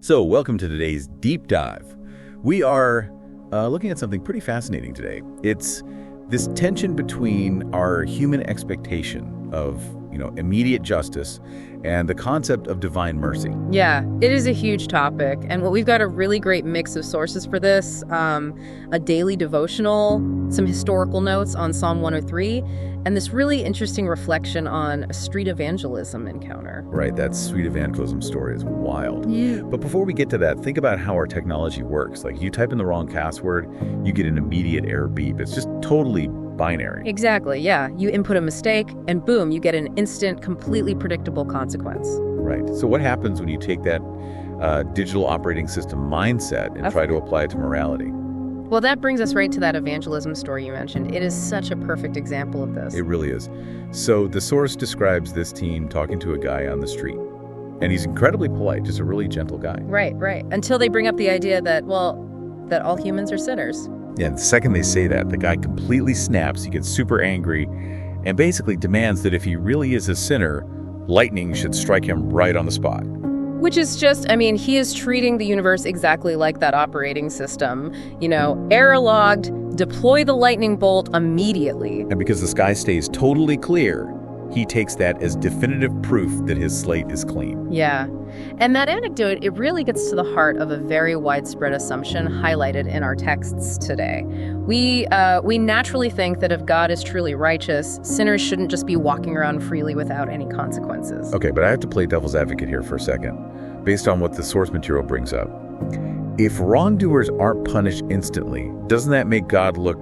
So, welcome to today's deep dive. We are looking at something pretty fascinating today. It's this tension between our human expectation of, immediate justice and the concept of divine mercy. Yeah, it is a huge topic. And we've got a really great mix of sources for this. A daily devotional, some historical notes on Psalm 103, and this really interesting reflection on a street evangelism encounter. Right, that street evangelism story is wild. Yeah. But before we get to that, think about how our technology works. Like, you type in the wrong password, you get an immediate error beep. It's just totally binary. Exactly, yeah. You input a mistake, and boom, you get an instant, completely predictable consequence. Right. So what happens when you take that digital operating system mindset and try to apply it to morality? Well, that brings us right to that evangelism story you mentioned. It is such a perfect example of this. It really is. So the source describes this teen talking to a guy on the street. And he's incredibly polite, just a really gentle guy. Right. Until they bring up the idea that all humans are sinners. Yeah, the second they say that, the guy completely snaps, he gets super angry, and basically demands that if he really is a sinner, lightning should strike him right on the spot. Which is just, he is treating the universe exactly like that operating system. Error logged, deploy the lightning bolt immediately. And because the sky stays totally clear, he takes that as definitive proof that his slate is clean. Yeah. And that anecdote, it really gets to the heart of a very widespread assumption highlighted in our texts today. We naturally think that if God is truly righteous, sinners shouldn't just be walking around freely without any consequences. Okay, but I have to play devil's advocate here for a second, based on what the source material brings up. If wrongdoers aren't punished instantly, doesn't that make God look,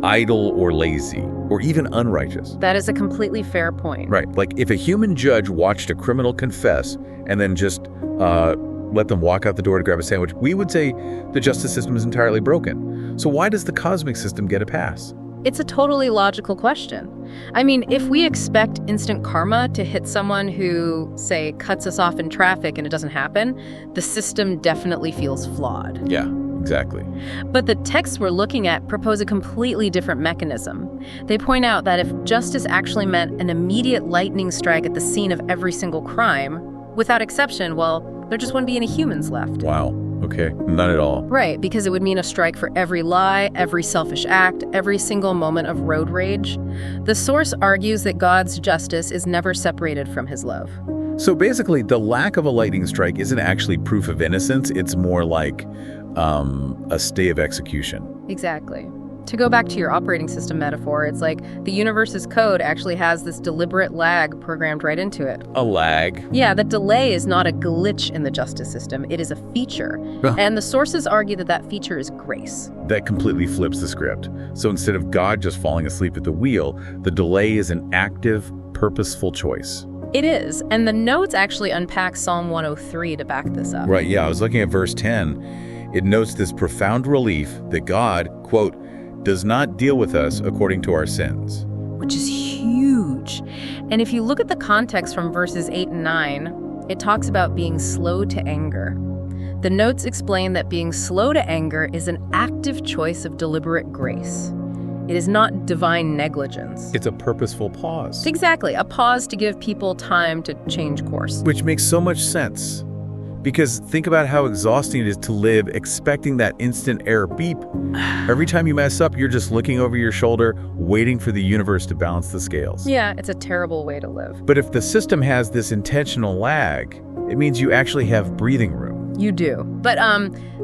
idle or lazy, or even unrighteous? That is a completely fair point. Right. Like, if a human judge watched a criminal confess and then just let them walk out the door to grab a sandwich, we would say the justice system is entirely broken. So why does the cosmic system get a pass? It's a totally logical question. If we expect instant karma to hit someone who, say, cuts us off in traffic and it doesn't happen, the system definitely feels flawed. Yeah. Exactly. But the texts we're looking at propose a completely different mechanism. They point out that if justice actually meant an immediate lightning strike at the scene of every single crime, without exception, there just wouldn't be any humans left. Wow. Okay. None at all. Right, because it would mean a strike for every lie, every selfish act, every single moment of road rage. The source argues that God's justice is never separated from his love. So basically, the lack of a lightning strike isn't actually proof of innocence. It's more like a stay of execution. Exactly. To go back to your operating system metaphor, it's like the universe's code actually has this deliberate lag programmed right into it. A lag? Yeah, the delay is not a glitch in the justice system. It is a feature. And the sources argue that feature is grace. That completely flips the script. So instead of God just falling asleep at the wheel, the delay is an active, purposeful choice. It is. And the notes actually unpack Psalm 103 to back this up. Right, yeah. I was looking at verse 10. It notes this profound relief that God, quote, does not deal with us according to our sins. Which is huge. And if you look at the context from verses 8 and 9, it talks about being slow to anger. The notes explain that being slow to anger is an active choice of deliberate grace. It is not divine negligence. It's a purposeful pause. Exactly, a pause to give people time to change course. Which makes so much sense. Because think about how exhausting it is to live expecting that instant error beep. Every time you mess up, you're just looking over your shoulder, waiting for the universe to balance the scales. Yeah, it's a terrible way to live. But if the system has this intentional lag, it means you actually have breathing room. You do. But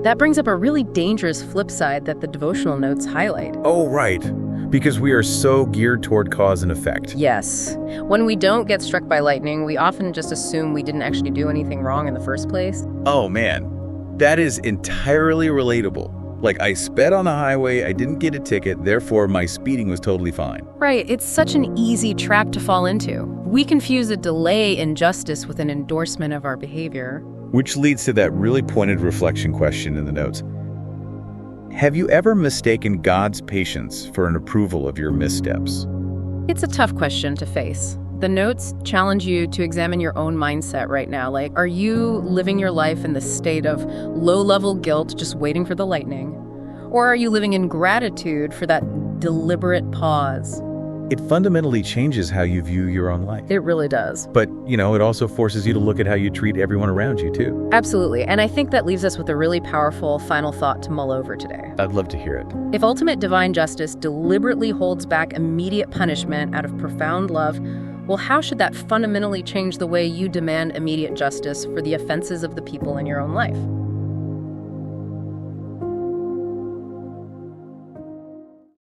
that brings up a really dangerous flip side that the devotional notes highlight. Oh, right. Because we are so geared toward cause and effect. Yes. When we don't get struck by lightning, we often just assume we didn't actually do anything wrong in the first place. Oh, man. That is entirely relatable. Like, I sped on the highway, I didn't get a ticket, therefore my speeding was totally fine. Right. It's such an easy trap to fall into. We confuse a delay in justice with an endorsement of our behavior. Which leads to that really pointed reflection question in the notes. Have you ever mistaken God's patience for an approval of your missteps? It's a tough question to face. The notes challenge you to examine your own mindset right now. Like, are you living your life in the state of low-level guilt, just waiting for the lightning? Or are you living in gratitude for that deliberate pause? it fundamentally changes how you view your own life. It really does. But, it also forces you to look at how you treat everyone around you, too. Absolutely. And I think that leaves us with a really powerful final thought to mull over today. I'd love to hear it. If ultimate divine justice deliberately holds back immediate punishment out of profound love, well, how should that fundamentally change the way you demand immediate justice for the offenses of the people in your own life?